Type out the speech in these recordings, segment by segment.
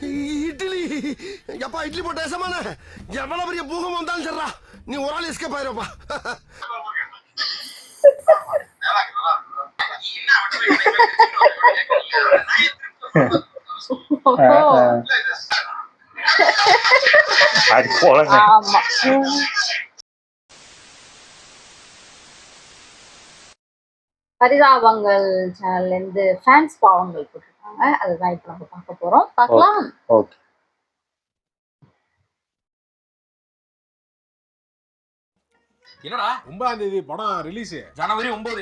இட்லி எப்பா இட்லி போட்ட சமான எவ்வளவு பெரிய பூகம் வந்தாலும் சரிடா நீ ஒரு ஆள் எஸ்கேப் ஆயிருப்பா. அது போலங்க. ஆமா. பரிதாபங்கள் சேனல்ல இருந்து ஃபேன்ஸ் பாவங்கள் போட்டிருக்காங்க. அதுதான் இப்ப நம்ம பார்க்க போறோம். பார்க்கலாம். ஓகே. என்னடா 9ஆம் தேதி படம் ரிலீஸ். ஜனவரி 9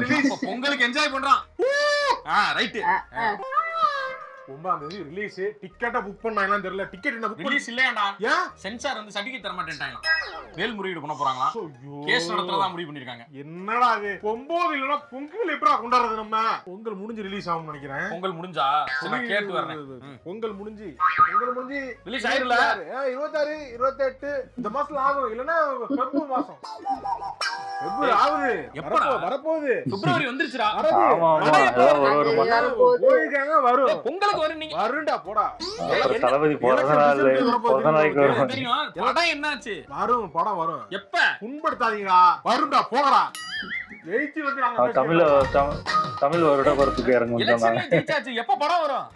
ரிலீஸ். பொங்கலுக்கு என்ஜாய் பண்றான். ரைட். 9ஆம் தேதி ரிலீஸ். டிக்கெட்டை புக் பண்ணாங்களான்னு தெரியல. டிக்கெட் என்ன புக் ரிலீஸ் இல்லையாடா? ஏன் சென்சார் வந்து சர்டிபிகேட் தர மாட்டேன்ட்டாங்க. மேல்முறையீடு பண்ண போறாங்களா? கேஸ் நடத்துறதா முடிவு பண்ணிருக்காங்க. என்னடா இது 9 இல்லனா பொங்கல் எப்படா கொண்டாடுறது? நம்ம பொங்கல் முடிஞ்சு ரிலீஸ் ஆகும்னு நினைக்கிறேன். பொங்கல் முடிஞ்சா நான் கேட்டு வரேன். பொங்கல் முடிஞ்சு ரிலீஸ் ஆயிரல 26 28 இந்த மாசத்துல ஆகும். இல்லனா பிப்ரவரி மாசம் ஆகுது. எப்படா வரப்போகுது? பிப்ரவரி வந்துருச்சுடா. ஆமா ஆமா அதான் ஒரு மாசம் போயிட்டாங்க. வரும் பொங்கலுக்கு வரும். நீங்க வருண்டா போடா. அப்புறம் தளபதி பிறந்த நாளைக்கு வரும். தெரியும் படம் என்னாச்சு? வரும் படம் வரும். எப்ப? புண்படுத்தாதீங்கடா. வருண்டா போகடா. ஜெயிச்சு வந்து நாங்க தமிழ் வருட பரப்புக்கு இறங்கும் சொன்னாங்க. எலெக்ஷன்ல ஜெயிச்சாச்சு. எப்ப படம் வரும்?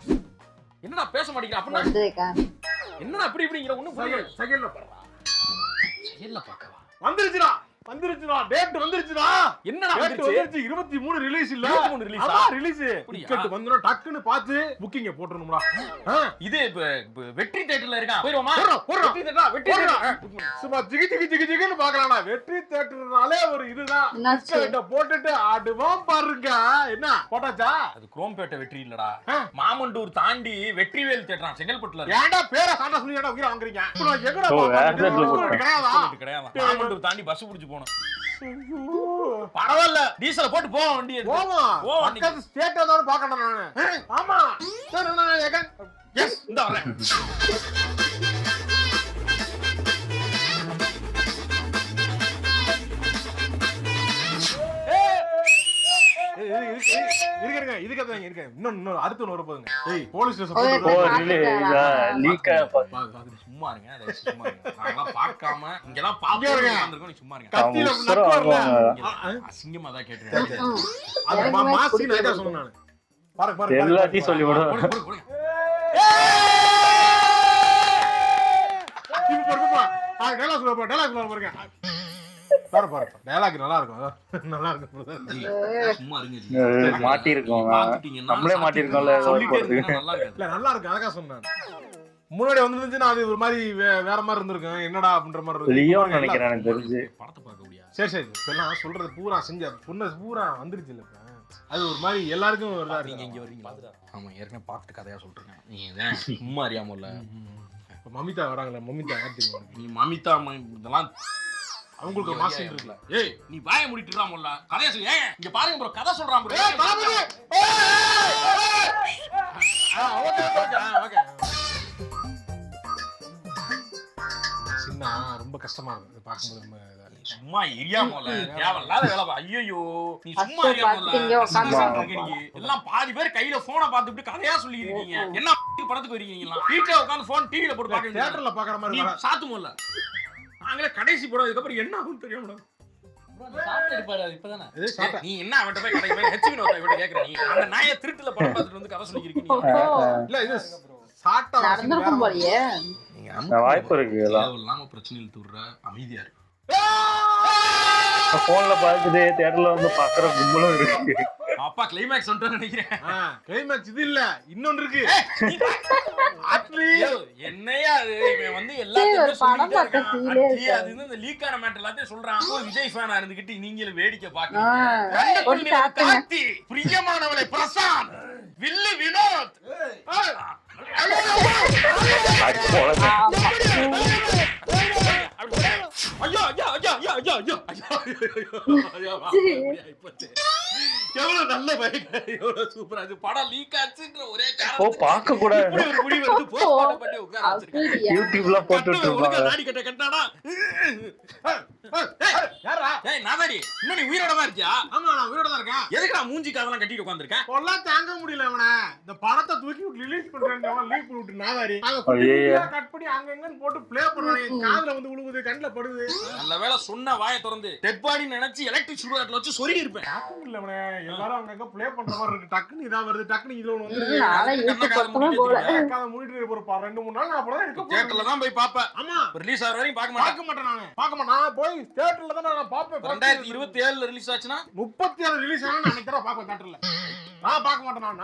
என்னடா பேச மாட்டீங்க? அப்படினா என்னடா அப்படி இப்படிங்கற ஒண்ணும் புரியல. செகண்ட்ல பாறா. செகண்ட்ல பார்க்கவா? வந்துருச்சுடா. டேட் வந்துருச்சுடா. என்னடா வந்துருச்சு? 23 ரிலீஸ் இல்ல. 23 ரிலீஸா? ஆமா ரிலீஸ். டிக்கெட் வந்துனா டக்குன்னு பார்த்து புக்கிங்க போட்டுறணும்டா. இது வெற்றி தியேட்டர்ல இருக்கா? போய்ரோமா? வெற்றி தியேட்டர். சும்மா ஜிகின்னு பார்க்கலாம்டா. வெற்றி தியேட்டர்னாலே ஒரு இதுதான். டிக்கெட்ட போட்டுட்டு ஆடுவோம் பாருங்க. என்ன போட்டாச்சா? அது குரோம்பேட்டை வெற்றி இல்லடா. மாமண்டூர் தாண்டி வெற்றிவேல் தியேட்டர் செங்கல்பட்டுல இருக்கு. ஏன்டா பேரை சாண்டா சொல்லி ஏன்டா உயிரை வாங்குறீங்க? எங்கடா கிடையாதா? மாமண்டூர் தாண்டி பஸ் புடிச்சு போணும். பரவாயில்ல டீசல போட்டு போவோம். வண்டி பக்கத்து ஸ்டேட் ஏதாவது பார்க்கணும் நானு. ஆமா சரி நான் எஸ் இந்த வரேன். இருக்க இன்னும் அடுத்து வர போதுங்க. போலீஸ் ஸ்டேஷன் சும்மா இருங்க. நாங்கெல்லாம் பார்க்காம இங்கெல்லாம் பாப்போம். சும்மா இருங்க. அசிங்கமா தான் கேட்டுருக்கேன். எல்லாத்தையும் சொல்லி விடுவோம். நல்லா இருக்கும். மாட்டிருக்கோம். நம்மளே மாட்டிருக்கோம்ல. நல்லா இருக்கு. அழகா சொன்னேன். முன்னாடி வந்துருந்துச்சுன்னா அது ஒரு மாதிரி வேற மாதிரி இருந்திருக்கும். என்னடா அப்படின்ற மாதிரி லியோன்னு நினைக்கிறேன் எனக்கு தெரிஞ்சு. படத்தை பார்க்க முடியாது. சரி இப்பெல்லாம் சொல்றது பூரா செஞ்ச பொண்ணு பூரா வந்துருச்சு இல்ல. அது ஒரு மாதிரி எல்லாருக்கும் நீங்க இங்க வரீங்களா? ஆமா ஏற்கனவே பார்த்துட்டு கதையா சொல்றீங்க. நீங்க சும்மா அறியாமல மமிதா வராங்களே. மமிதா நீ மமிதா இதெல்லாம் அவங்களுக்கு ஒரு மாசம் இருக்குல்ல. ஏய் நீ வாயை மூடிட்டுறா மொல்ல. கதையா சொல்லு. ஏய் இங்க பாருங்க ப்ரோ கதை சொல்றான் ப்ரோ. ஏய் தளபதி. ஓகே. சின்ன ரொம்ப கஷ்டமா இருக்கு பாக்கும்போது. ரொம்ப சும்மா எரியாமல தேவையில்லாத வேலை. ஐயோ நீ சும்மா எரியாமல எல்லாம் பாதி பேர் கையில போனை பார்த்துட்டு கதையா சொல்லி இருக்கீங்க. என்ன படத்துக்கு வரீங்களா? வீட்டுல உட்காந்து போன் டிவில போட்டு பாக்க தியேட்டர்ல பாக்குற மாதிரி சாத்துமல்ல. நாங்களே கடைசி படம் இதுக்கப்புறம் என்ன ஆகும் தெரியாம நீ என்ன அவன்கிட்ட போய் கடைக்கு போய் ஹெச்வி நோட்டை விட்டு கேக்குற? நீ அந்த நாயை திருட்டுல படம் பார்த்துட்டு வந்து கதை சொல்லிக்கிறீங்க. இல்ல இது சாட்டா நடந்துருக்கும் போலயே. வாய்ப்பு இருக்கு. இல்லாம பிரச்சனையில் தூர்ற அமைதியா இருக்கு. போன்ல பாத்துட்டு தியேட்டர்ல வந்து பாக்குற கும்பலும் இருக்கு. அப்பா கிளைமேக்ஸ் சொல்லிட்டு நினைக்கிறேன். கிளைமேக்ஸ் இது இல்ல இன்னொன்னு இருக்கு. என்னையா இவன் வந்து எல்லாத்தையும் அது இந்த லீக் ஆன மேட்டர் எல்லாத்தையும் சொல்றான். விஜய் ஃபேனா இருந்துகிட்டு நீங்களும் வேடிக்கை பாக்குறீங்க. பிரியமானவளை பிரசாந்த் வில்லு வினோத் ஐயோ எவ்வளவு நல்ல பைக், எவ்வளவு சூப்பரா இருக்கு. படம் லீக் ஆச்சுன்ற ஒரே ஓ காரணத்துக்கு பார்க்க கூட இப்படி ஒரு முடிவு எடுத்து போஸ்ட்மார்ட்டம் பண்ணி உட்கார வச்சிருக்காங்க. அப்படியா? யூடியூப்ல போட்டுட்டு கட்டவன் ஒழுங்கா இருப்பாங்க. தாடி கட்ட கட்டானா? யாரா ஏய் நாதாடி, இன்னும் நீ உயிரோட தான் இருக்கியா? ஆமா நான் உயிரோட தான் இருக்கேன். எதுக்குடா மூஞ்சிக்கு அதெல்லாம் கட்டிட்டு உட்கார்ந்திருக்க? கொல்லாம் தாங்க முடியல அவனை. இந்த படத்தை தூக்கி ரிலீஸ் பண்றேன் லீக் பண்ணி விட்டு நாதாரி ஐயையே. கட் பண்ணி அங்கங்கன்னு போட்டு ப்ளே பண்றானே. காதுல வந்து விழுகுது, கண்ணுல படுது. நல்ல வேளை சொன்ன வாயை திறந்து டெட் பாடி நினைச்சு எலக்ட்ரிக் சுடுகாட்டுல வச்சு சொருகி இருப்பேன். தாக்கம் இல்ல அவனே. எல்லாரும் அங்கங்க ப்ளே பண்ற மாதிரி இருக்கு. டக்குன்னு இதா வருது, டக்குன்னு இதுல ஒண்ணு வந்துருது. நாளை யூடியூப் பக்கமே போல. அக்காத மூடிட்டு ஒரு 2-3 நாள் நான் அப்பதான் இருக்க தியேட்டர்ல தான் போய் பாப்பேன். ஆமா ரிலீஸ் ஆகிற வரைக்கும் பார்க்க மாட்டேன். பார்க்க மாட்டேன். நான் பார்க்க மாட்டேன். நான் போய் தியேட்டர்ல தான் நான் பாப்பேன். 2027 ரிலீஸ் ஆச்சுன்னா 36 ரிலீஸ் ஆனா நான் அன்னைக்கு தான் பாப்பேன் தியேட்டர்ல. நான் பார்க்க மாட்டேன்.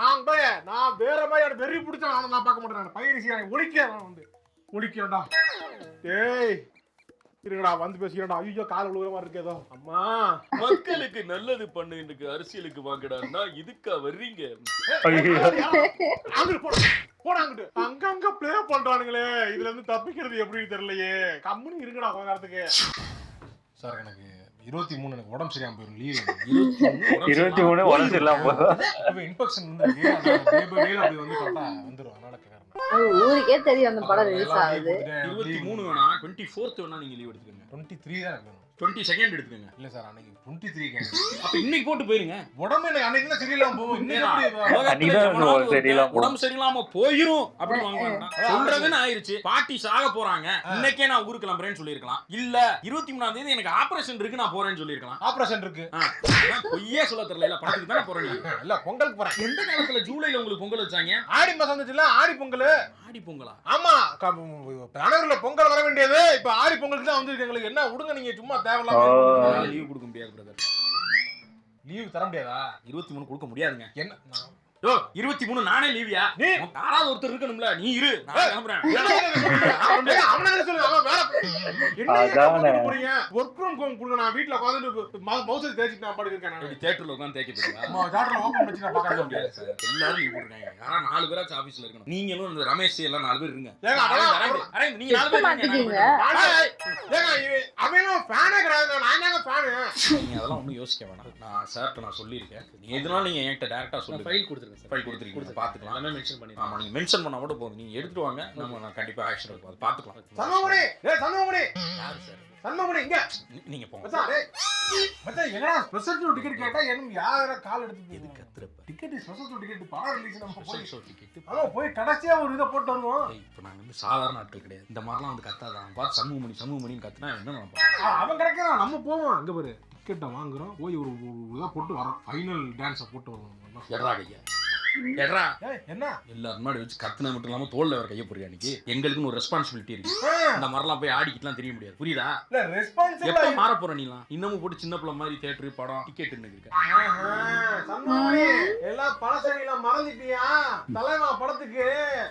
நான் வேற மாதிரி வெறி பிடிச்ச நான் பார்க்க மாட்டேன். பைரசி ஒழிக்க நான் வந்து ஒழிக்கிறேன்டா. டேய் இருங்கடா வந்து பேசிக்கிறேன்டா. ஐயோ கால் விழுகிற மாதிரி இருக்கு ஏதோ. அம்மா மக்களுக்கு நல்லது பண்ணு, எனக்கு அரசியலுக்கு வாங்கடான்னா இதுக்கா வர்றீங்க? ஐயோ. அங்கிட்டு போடா அங்கிட்டு. அங்கங்க ப்ளே பண்றானுங்களே. இதுல இருந்து தப்பிக்கிறது எப்படின்னு தெரியலையே. கம்முனு இருங்கடா கொஞ்ச நேரத்துக்கு. சார் எனக்கு 23 எனக்கு உடம்பு சரியாம போயிடும். லீவ் 23 உடம்பு சரியில்லாம போதும். இன்ஃபெக்ஷன் வந்து அப்படி வந்து கரெக்டா வந்துரும். அதனால கேக்குறேன். ஊருக்கே தெரியும் அந்த படம் ரிலீஸ் ஆகுது. 23 வேணா 24th வேணா நீங்க லீவ் எடுத்துக்கங்க. 23 தான் எனக்கு வேணும். 22nd எடுத்துக்கங்க. இல்ல சார் அன்னைக்கு 23 அப்ப இன்னைக்கு போட்டு போயிருங்க. உடம்பு எனக்கு அன்னைக்கு தான் சரியில்லாம போகும். உடம்பு சரியில்லாம போயிரும் அப்படி வாங்க சொல்றதுன்னு ஆயிருச்சு. பாட்டி சாக போறாங்க, இன்னைக்கே நான் ஊருக்கு கிளம்புறேன்னு சொல்லிருக்கலாம். இல்ல 23ஆம் தேதி எனக்கு ஆபரேஷன் இருக்கு நான் போறேன்னு சொல்லிருக்கலாம். ஆபரேஷன் இருக்கு பொய்யே சொல்ல தெரியல. இல்ல படத்துக்கு தானே போறேன். இல்ல பொங்கலுக்கு போறேன். எந்த காலத்துல ஜூலைல உங்களுக்கு பொங்கல் வச்சாங்க? ஆடி மாசம் வந்துச்சுல ஆடி பொங்கல். ஆடி பொங்கலா? ஆமா ஜனவரில பொங்கல் வர வேண்டியது இப்ப ஆடி பொங்கலுக்கு தான் வந்து எங்களுக்கு என்ன விடுங்க. நீங்க சும்மா தேவையில்லாம லீவ் கொடுக்க முடியாது பிரதர். லீவ் தர முடியாதா? 23 கொடுக்க முடியாதுங்க. என்ன 23 நானே லீவியா? நீ யாராவது ஒருத்தர் இருக்கணும்ல. நீ இரு, நான் கிளம்புறேன். அவனே சொல்லு. அவன் வேற என்ன போறீங்க? வொர்க் ஃப்ரம் ஹோம் கொடுங்க. நான் வீட்ல உட்கார்ந்து மவுஸ் தேய்ச்சிட்டு நான் பாட்டுக்கு இருக்கேன். இப்படி தியேட்டர்ல உட்கார்ந்து தேய்க்க போறீங்களா? அம்மா தியேட்டர்ல ஓபன் பண்ணி நான் பார்க்க முடியாது சார். எல்லாரும் லீவ் போடுறாங்க. யாரா 4 பேராச்சும் ஆபீஸ்ல இருக்கணும். நீங்களும் இந்த ரமேஷ் எல்லாம் 4 பேர் இருங்க. ஏங்க அரேஞ்ச் நீங்க 4 பேர் மாட்டீங்க. ஏங்க அவனும் ஃபேனே கிடையாது. நான் என்னங்க ஃபேன்? நீங்க அதெல்லாம் ஒண்ணும் யோசிக்க வேணாம். நான் சார்ட்ட நான் சொல்லியிருக்கேன். நீ எதுனாலும் நீங்க என்கிட்ட டைரக்டா சொல்லுங்க. ஃபைல் கொடுத்துருங்க சார். ஃபைல் கொடுத்துருக்கீங்க. பாத்துக்கலாம். எல்லாமே மென்ஷன் பண்ணி. ஆமா நீங்க மென்ஷன் பண்ணா கூட போதும். நீங்க எடுத்துட்டு வாங்க. நான் கண்டிப்பா ஆக்ஷன் எடுப்போம். பாத்துக்கலாம். சண்முகமணி சண்முகமணி யாரு சார்? சண்முகமணி இங்க நீங்க போங்க. மச்சான் டேய் மச்சான் என்னடா ஸ்பெஷல் ஷோ டிக்கெட் கேட்டா என்ன யார கால் எடுத்து எதுக்கு கத்துறப்ப? டிக்கெட் ஸ்பெஷல் ஷோ டிக்கெட் படம் ரிலீஸ் நம்ம போய் ஷோ டிக்கெட். அத போய் கடைசியா ஒரு இத போட்டு வருவோம். இப்போ நாங்க வந்து சாதாரண ஆட்கள் கிடையாது. இந்த மாதிரிலாம் வந்து கத்தாதான். பார்த்து சமூகமணின்னு கத்துனா என்ன நினைப்பான்? அவன் கிடைக்கிறான். நம்ம போவோம் அங்க பாரு. டிக்கெட்டை வாங்குறோம். போய் ஒரு இதை போட்டு வரோம். ஃபைனல் டான்ஸை போட்டு வருவோம். எட்ரா கையா எட்ரா. என்ன எல்லாரும் முன்னாடி வச்சு கத்துனா மட்டும் இல்லாம தோல்ல வர கைய போறியா? அன்னைக்கு எங்களுக்குன்னு ஒரு ரெஸ்பான்சிபிலிட்டி இருக்கு. இந்த மாதிரிலாம் போய் ஆடிக்கிட்டுலாம் தெரிய முடியாது. புரியுதா? இல்ல ரெஸ்பான்சிபிலிட்டி எப்ப மாற போற நீலாம்? இன்னமும் போட்டு சின்ன பிள்ளை மாதிரி தியேட்டர் படம் டிக்கெட் இருக்க. சண்முகமணி எல்லாம் பழசெல்லாம் மறந்துட்டியா? தலைவா படத்துக்கு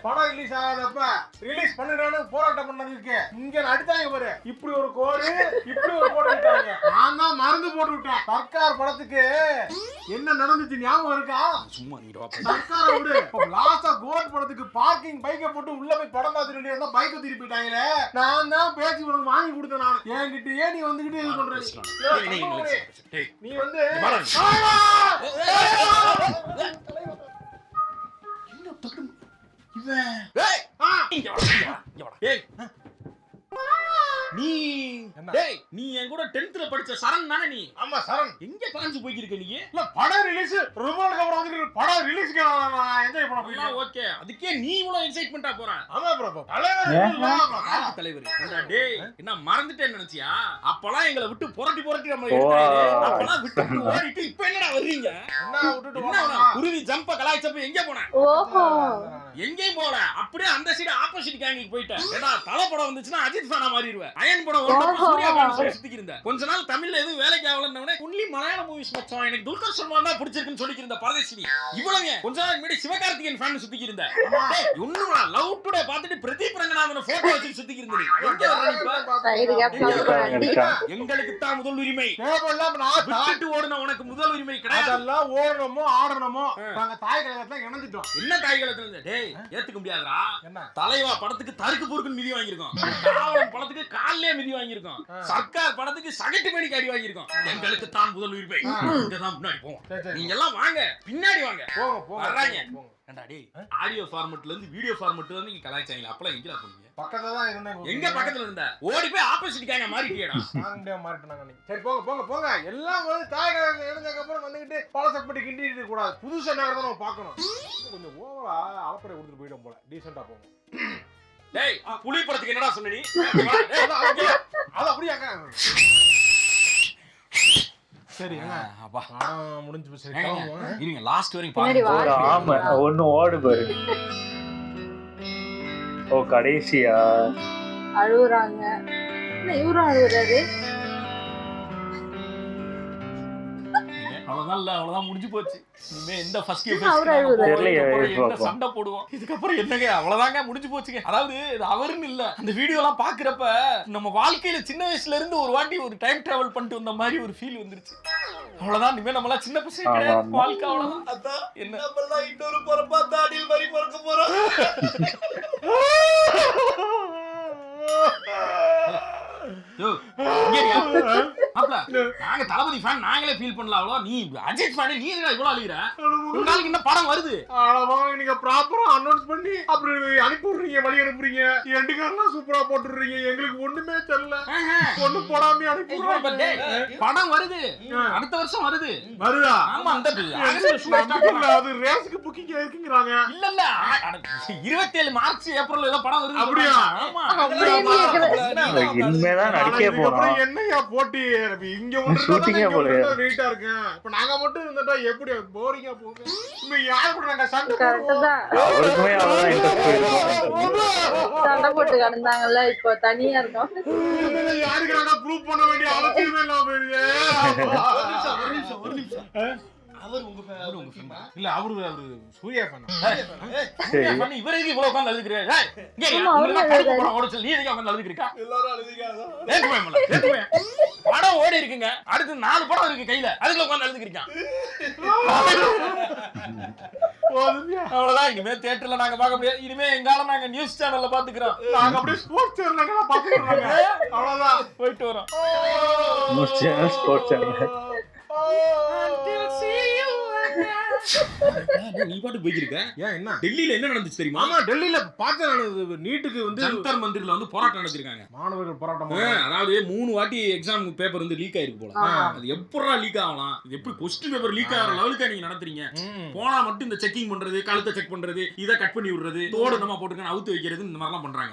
படம் ரிலீஸ் ஆகாதப்ப ரிலீஸ் பண்ணிடானு போராட்டம் பண்ணதுக்கு இங்க அடித்தாங்க பாரு. இப்படி ஒரு கோடு இப்படி ஒரு கோடு அடித்தாங்க. நான் தான் மறந்து போட்டு விட்டேன். சர்க்கார் படத்துக்கு என்ன நடந்துச்சு ஞாபகம் இருக்கா? சும்மா நீ சர்க்கார விடு. லாஸ்டா கோட் படத்துக்கு பார்க்கிங் பைக்கை போட்டு உள்ள போய் படம் பார்த்துட்டு இருந்தா பைக்கை திருப்பி போயிட்டாங்களே. நான் தான் பேசி உனக்கு வாங்கி கொடுத்தேன். நான் என்கிட்டயே நீ வந்துகிட்டு இது பண்ற. நீ வந்து நீ டேய் நீ என் கூட 10th படிச்ச சரண் தானே நீ? ஆமா சரண். எங்க பாஞ்சு போய்க்கிருக்க நீ? இல்ல படம் ரிலீஸ் ரிமோட் கவர் வந்து படம் ரிலீஸ்க்கு நான் என்ஜாய் பண்ண போறேன். ஓகே அதுக்கே நீ இவ்வளவு எக்ஸைட்மென்ட்டா போற? ஆமா ப்ரோ. தலைவர் தலைவர் என்னடா டேய் என்ன மறந்துட்டேன்னு நினைச்சியா? அப்பலாம் எங்களை விட்டு புரட்டி நம்ம எடுத்தாரு. அப்பலாம் விட்டு ஓடிட்டு இப்போ என்னடா வர்றீங்க? என்ன விட்டுட்டு என்ன குருவி ஜம்ப கலாய்ச்சப்ப எங்க போன? ஓஹோ எங்கேயும் போல. அப்படியே அந்த சைடு ஆப்போசிட் கேங்குக்கு போயிட்டேன். ஏடா தலை படம் வந்துச்சுன்னா அஜித் ஃபேனா மாறிடுவேன். அயன் படம் வந்து சூர்யா ஃபேன் சுத்திக்கிட்டு இருந்தேன். கொஞ்ச நாள் தமிழ்ல எதுவும் வேலைக்கு ஆகலன்னே ஒன்லி மலையாள மூவிஸ் மச்சான் எனக்கு துல்கர் சல்மான் தான் பிடிச்சிருக்குன்னு சொல்லிக்கிட்டு இருந்த பரதேசினி. இவ்வளவு கொஞ்ச நாள் முன்னாடி சிவகார்த்திகேயன் ஃபேன் சுத்திக்கிட்டு இருந்தேன். ஒண்ணுடா லவ் டுடே பார்த்துட்டு பிரதீப் ரங்கநாதன் போட்டோ வச்சு சுத்திக்கிட்டு இருந்தீங்க. எங்க வரீங்க? எங்களுக்கு தான் முதல் உரிமை. தேவையில்லாம நான் விட்டுட்டு ஓடுன உனக்கு முதல் உரிமை கிடையாது. அதெல்லாம் ஓடணுமோ ஆடணுமோ நாங்க தாய் கழகத்துல இணைஞ்சிட்டோம். என்ன தாய் கழகத்துல? டேய் டேய் ஏத்துக்க முடியாதுடா. என்ன தலைவா படத்துக்கு தருக்கு பொறுக்குன்னு மிதி வாங்கியிருக்கோம். காவலன் படத்துக்கு கால்லே மிதி வாங்கியிருக்கோம். சர்க்கார் படத்துக்கு சகட்டு மணிக்கு அடி வாங்கியிருக்கோம். எங்களுக்கு தான் முதல் உரிமை. இங்கதான் முன்னாடி போவோம். நீங்க எல்லாம் வாங்க, பின்னாடி வாங்க. வர்றாங்க. ஏண்டா டேய், ஆடியோ ஃபார்மட்ல இருந்து வீடியோ ஃபார்மட் வந்து நீங்க கலாய்ச்சாங்களா? அப்பலாம் எங்கடா போனீங்க? பக்கத்துல தான் இருந்தேன். எங்க பக்கத்துல இருந்த? ஓடி போய் ஆப்போசிட் கேங்க மாறிட்டியடா. நாங்க மாறிட்டாங்க நீ. சரி போங்க போங்க போங்க. எல்லாம் வந்து தாயகங்க எழுந்ததுக்கு அப்புறம் வந்துகிட்டு பழசப்பட்டி கிண்டிட்டு கூடாது. புதுசா நகரத்தை நம்ம பார்க்கணும். கொஞ்சம் ஓவரா அலப்பறை கொடுத்துட்டு போயிடும் போல. டீசென்ட்டா போங்க. டேய் புலி படத்துக்கு என்னடா சொன்னடி? அது அப்படியாங்க. சரி அப்பா முடிஞ்சு போச்சு. இருங்க லாஸ்ட் வரைக்கும் பின்னாடி பாருங்க. வா. ஆமா ஒண்ணு ஓடு பாரு. ஓ கடைசியா அழுகுறாங்க. என்ன இவரும் அழுகுறாரு? அவ்வளவுதான் முடிஞ்சு போச்சு. இனிமே எந்த ஃபர்ஸ்ட் தெரியலையே. சண்டை போடுவோம். இதுக்கப்புறம் என்னங்க அவ்வளவுதாங்க முடிஞ்சு போச்சுங்க. அதாவது இது அவருன்னு இல்ல, அந்த வீடியோ எல்லாம் பாக்குறப்ப நம்ம வாழ்க்கையில சின்ன வயசுல இருந்து ஒரு வாட்டி ஒரு டைம் டிராவல் பண்ணிட்டு வந்த மாதிரி ஒரு ஃபீல் வந்துருச்சு. அவ்வளவுதான், இனிமே நம்மளா சின்ன பசங்க கிடையாது. வாழ்க்கை அவ்வளவுதான். அதான் என்ன நம்மளா இன்னொரு பிறப்பா தாடியில் மாதிரி பிறக்க போறோம். நாங்க தளபதி ஃபேன், நாங்களே ஃபீல் பண்ணல. அவ்வளோ நீ அஜித் ஃபேன், நீ இவ்வளவு அழுகிற? உங்களுக்கு இந்த படம் வருது, நீங்க ப்ராப்பரா அனௌன்ஸ் பண்ணி அப்படி அனுப்பி விடுறீங்க, வழி அனுப்புறீங்க. எண்டுக்காரெல்லாம் சூப்பரா போட்டுடுறீங்க. எங்களுக்கு ஒண்ணுமே தெரியல. ஒண்ணு போடாம அனுப்பி படம் வருது, அடுத்த வருஷம் வருது. வருதா? ஆமா, அந்த அது ரேஸ்க்கு புக்கிங் இருக்குங்கறாங்க. இல்ல இல்ல 27 மார்ச் ஏப்ரல் ஏதோ படம் வருது. அப்படியா? ஆமா, இனிமேதான் நடிக்க போறோம். என்னையா போட்டி? இங்க ஷூட்டிங்கே போல வெயிட்டா இருக்கு. இப்ப நாங்க மட்டும் இருந்துட்டா எப்படி போரிங்கா போகுது? இங்க யாரு கூட நாங்க சண்டை அவருக்குமே அவ்வளவுதான் இன்ட்ரெஸ்ட் போயிருக்கும். சண்டை போட்டு கிடந்தாங்கல்ல, இப்போ தனியா இருக்கோம். யாருக்கு நாங்க ப்ரூவ் பண்ண வேண்டிய அவசியமே இல்லாம போயிருது. ஒரு நிமிஷம். அவர் உங்க ஃபேன் இல்ல, அவரு சூர்யா ஃபேன். இவருக்கு இவ்வளவு உட்கார்ந்து அழுதுக்கிறீங்க. நீ எதுக்கு உட்கார்ந்து அழுதுக்கிறீங்க? எல்லாரும் அழுதுங்க. படம் ஓடி இருக்குங்க, அடுத்து 4 படம் இருக்கு கையில, அதுக்குள்ள உட்கார்ந்து அழுதுக்கிறீங்க. அவ்வளவுதான், இனிமே தியேட்டர்ல நாங்க பார்க்க முடியாது. இனிமே எங்கால நாங்க நியூஸ் சேனல்ல பாத்துக்கிறோம். நாங்க அப்படியே ஸ்போர்ட்ஸ் சேனல்ல பாத்துக்கிறோம். அவ்வளவுதான், போயிட்டு வரோம். News channel, sports channel. நீ பாட்டு போயிருக்க. ஏன் என்ன டெல்லியில என்ன நடந்துச்சு தெரியுமா? ஆமா, டெல்லியில பார்த்தேன். நீட்டுக்கு வந்து ஜந்தர் மந்திர்ல வந்து போராட்டம் நடத்திருக்காங்க. மாணவர்கள் போராட்டம். அதாவது 3 வாட்டி எக்ஸாம் பேப்பர் வந்து லீக் ஆயிருக்கு போல. அது எப்படா லீக் ஆகலாம்? இது எப்படி கொஸ்டின் பேப்பர் லீக் ஆகிற லெவலுக்கு நீங்க நடத்துறீங்க? போனா மட்டும் இந்த செக்கிங் பண்றது, கழுத்தை செக் பண்றது, இதை கட் பண்ணி விடுறது, தோடு நம்ம போட்டுக்க அவுத்து வைக்கிறது, இந்த மாதிரிலாம் பண்றாங்க.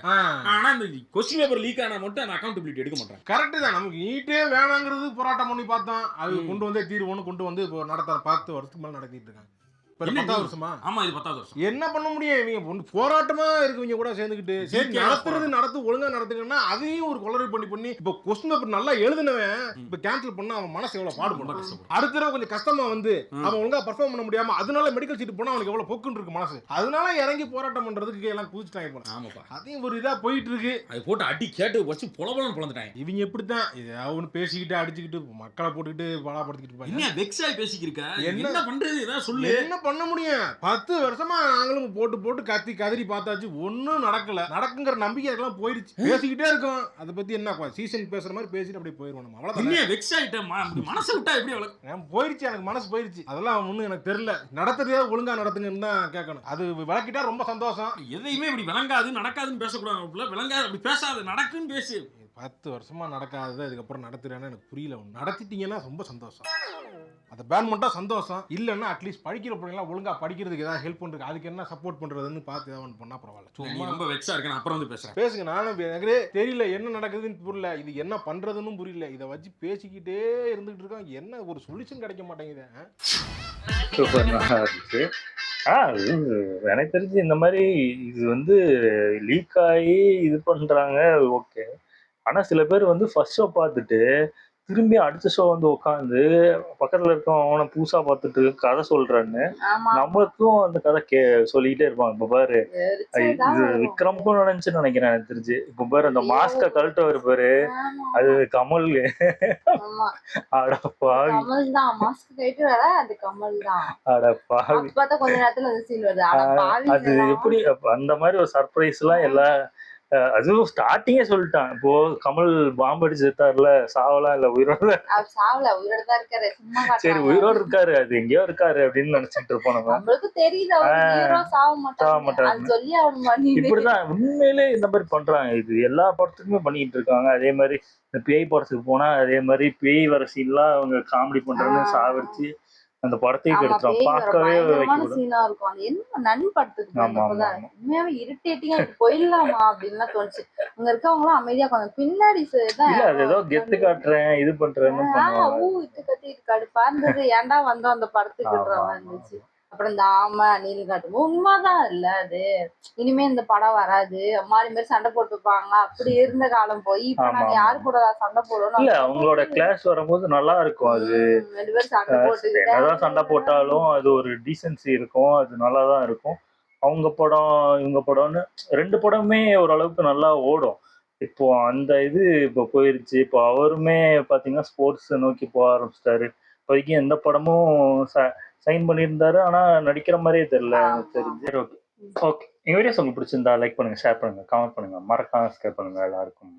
ஆனா இந்த கொஸ்டின் பேப்பர் லீக் ஆனா மட்டும் அந்த அக்கௌண்டபிலிட்டி எடுக்க மாட்டாங்க. கரெக்ட் தான். நமக்கு நீட்டே வேணாங்கிறது போராட்டம் பண்ணி பார்த்தோம். அது கொண்டு வந்து தீர்வுன்னு கொண்டு வந்து இப்போ நடத்த 10 வருஷத்துக்கு மேல நடத்திட்டு இருக்காங்க. 10 வருஷமா? ஆமா, இது 10வது வருஷம். என்ன பண்ண முடியும்? இவங்க போராட்டமா இருக்குவங்க கூட சேர்ந்துக்கிட்டு சரி நடத்து ஒழுங்கா நடத்துங்கன்னா அதையும் ஒரு கொலரி பண்ணி இப்ப கொஸ்டின் பேப்பர் நல்லா எழுதுனவன் இப்ப கேன்சல் பண்ணா அவன் மனசு எவ்வளவு பாடுபடும். அடுத்த தடவை கொஞ்சம் கஷ்டமா வந்து அவன் ஒழுங்கா பர்ஃபார்ம் பண்ண முடியாம அதனால மெடிக்கல் சீட் போனா அவனுக்கு எவ்வளவு பொக்குன்னு இருக்கு மனசு. அதனால இறங்கி போராட்டம் பண்றதுக்கு எல்லாம் குதிச்சுட்டாங்க. ஆமாப்பா, அதையும் ஒரு இதா போயிட்டு இருக்கு. அது போட்டு அடி கேட்டு வச்சு பொலபலன்னு பொளந்துட்டாங்க. இவங்க எப்படித்தான் இது அவனு பேசிக்கிட்டு அடிச்சுக்கிட்டு மக்களை போட்டுக்கிட்டு பலாப்படுத்திக்கிட்டு என்ன வெக்ஸாய் பேசிக்கிருக்க? என்ன பண்றது? ஏதாவது சொல்லு. என்ன பண்ண முடியும்? 10 வருஷமா நாங்களும் போட்டு கத்தி கதறி பார்த்தாச்சு, ஒன்னும் நடக்குங்கிற நம்பிக்கை எல்லாம் போயிடுச்சு. பேசிக்கிட்டே இருக்கோம். அதை பத்தி என்ன சீசன் பேசுற மாதிரி பேசிட்டு அப்படியே போயிருவோம். நம்ம அவ்வளவுதான். மனசு விட்டா எப்படி போயிருச்சு, எனக்கு மனசு போயிருச்சு. அதெல்லாம் ஒண்ணும் எனக்கு தெரியல. நடத்துறதே ஒழுங்கா நடத்துங்கன்னு தான் கேட்கணும். அது விளக்கிட்டா ரொம்ப சந்தோஷம். எதையுமே இப்படி விளங்காது நடக்காதுன்னு பேசக்கூடாது. விளங்காது அப்படி பேசாது, நடக்குன்னு பேசு. 10 வருஷமா நடக்காதது அதுக்கப்புறம் நடத்துறேன்னு எனக்கு புரியல. நடத்திட்டீங்கன்னா ரொம்ப சந்தோஷம். அதை பேன் பண்ணிட்டா சந்தோஷம். இல்லைன்னா அட்லீஸ்ட் படிக்கிற பிள்ளைங்களா ஒழுங்கா படிக்கிறதுக்கு ஏதாவது ஹெல்ப் பண்றது, அதுக்கு என்ன சப்போர்ட் பண்றதுன்னு பார்த்து ஏதாவது பண்ணா பரவாயில்ல. ரொம்ப வெக்ஸா இருக்கு. அப்புறம் வந்து பேசுங்க. நானும் எனக்கு தெரியல என்ன நடக்குதுன்னு புரியல. இது என்ன பண்றதுன்னு புரியல. இதை வச்சு பேசிக்கிட்டே இருந்துகிட்டு இருக்கோம். என்ன ஒரு சொல்யூஷன் கிடைக்க மாட்டேங்குது. எனக்கு தெரிஞ்சு இந்த மாதிரி இது வந்து லீக் ஆகி இது பண்றாங்க, ஓகே. ஆனா சில பேர் வந்து ஃபர்ஸ்ட் ஷோ பார்த்துட்டு திரும்பி அடுத்த ஷோ வந்து உட்காந்து பக்கத்துல இருக்கவன் அவனை புதுசா பார்த்துட்டு கதை சொல்றான்னு ஆமா நம்மளுக்கும் அந்த கதை சொல்லிக்கிட்டே இருப்பான். இப்ப பாரு எரிச்சல்தான் இது வரும். விக்ரமுக்கும் நினைச்சுன்னு நினைக்கிறேன் எனக்கு தெரிஞ்சு. இப்ப பாரு அந்த ஐயோ. மாஸ்க கழட்ட பாரு ஆமா அது கமல். ஆமா அட பாவி கமல் தான் மாஸ்க் கைட்டு வர அது கமல் தான். அட பாவி. அது பார்த்தா கொஞ்ச நேரத்துல அந்த சீன் வருது ஆனா பாவி அது எப்படி அந்த மாதிரி ஒரு சர்ப்ரைஸ் எல்லாம் எல்லாம் அதுவும் ஸ்டார்டிங்கே சொல்லிட்டான். இப்போ கமல் பாம்பு அடிச்சு செத்தாருல, சாவலாம் இல்ல உயிரோட. அவர் சாவல உயிரோட தான் இருக்காரு சும்மா சரி காட்டுறாங்க. உயிரோட இருக்காரு, அது எங்கேயோ இருக்காரு அப்படின்னு நினைச்சிட்டு இருப்போம் நம்ம. நம்மளுக்கு தெரியுது அவர் ஹீரோ சாவ மாட்டாங்க மாட்டாங்க. அது சொல்லி அவன் இப்படிதான் உண்மையிலே இந்த மாதிரி பண்றாங்க. இது எல்லா படத்துக்குமே பண்ணிட்டு இருக்காங்க. அதே மாதிரி இந்த பேய் படத்துக்கு போனா அதே மாதிரி பேய் வர சீன்லாம் அவங்க காமெடி பண்றேன்னு சாவடிச்சு அந்த படத்தையே கெடுத்துறான். பார்க்கவே வைக்க சீனா இருக்கும். அது என்ன நன் படத்துக்கு ஆமா, ஆமா, ஆமா. உண்மையாவே இரிட்டேட்டிங்கா போயிடலாமா அப்படின்னு தோணுச்சு. அங்க இருக்கவங்க எல்லாம் அமைதியா கொஞ்சம் பின்னாடி இல்ல அது ஏதோ கெத்து காட்டுறேன் இது பண்றேன்னு பண்ணுவாங்க. இது கத்திட்டு கடுப்பா இருந்தது. ஏன்டா வந்தோம் அந்த படத்துக்குன்ற மாதிரி இருந்துச்சு. அப்புறம் இந்த ஆமை நீல் காட்டும் உண்மைதான் இல்ல அது. இனிமே இந்த படம் வராது மாறி மாதிரி சண்டை போட்டுப்பாங்க. அப்படி இருந்த காலம் போய் இப்ப நாங்க யாரு கூட சண்டை போடுவோம். இல்ல அவங்களோட கிளாஸ் வரும்போது நல்லா இருக்கும். அது 2 பேரும் சண்டை போட்டு என்னதான் சண்டை போட்டாலும் அது ஒரு டீசென்சி இருக்கும். அது நல்லாதான் இருக்கும். அவங்க படம் இவங்க படம்னு 2 படமே ஓரளவுக்கு நல்லா ஓடும். இப்போ அந்த இது இப்போ போயிருச்சு. இப்போ அவருமே பாத்தீங்கன்னா ஸ்போர்ட்ஸ் நோக்கி போக ஆரம்பிச்சிட்டாரு. இப்போதைக்கு எந்த படமும் சைன் பண்ணியிருந்தாரு ஆனா நடிக்கிற மாதிரியே தெரியல எனக்கு தெரிஞ்சு. ஓகே ஓகே எங்க வீடியோஸ் உங்களுக்கு பிடிச்சிருந்தா லைக் பண்ணுங்க, ஷேர் பண்ணுங்க, கமெண்ட் பண்ணுங்க, மறக்காம சப்ஸ்கிரைப் பண்ணுங்க எல்லாருக்கும்.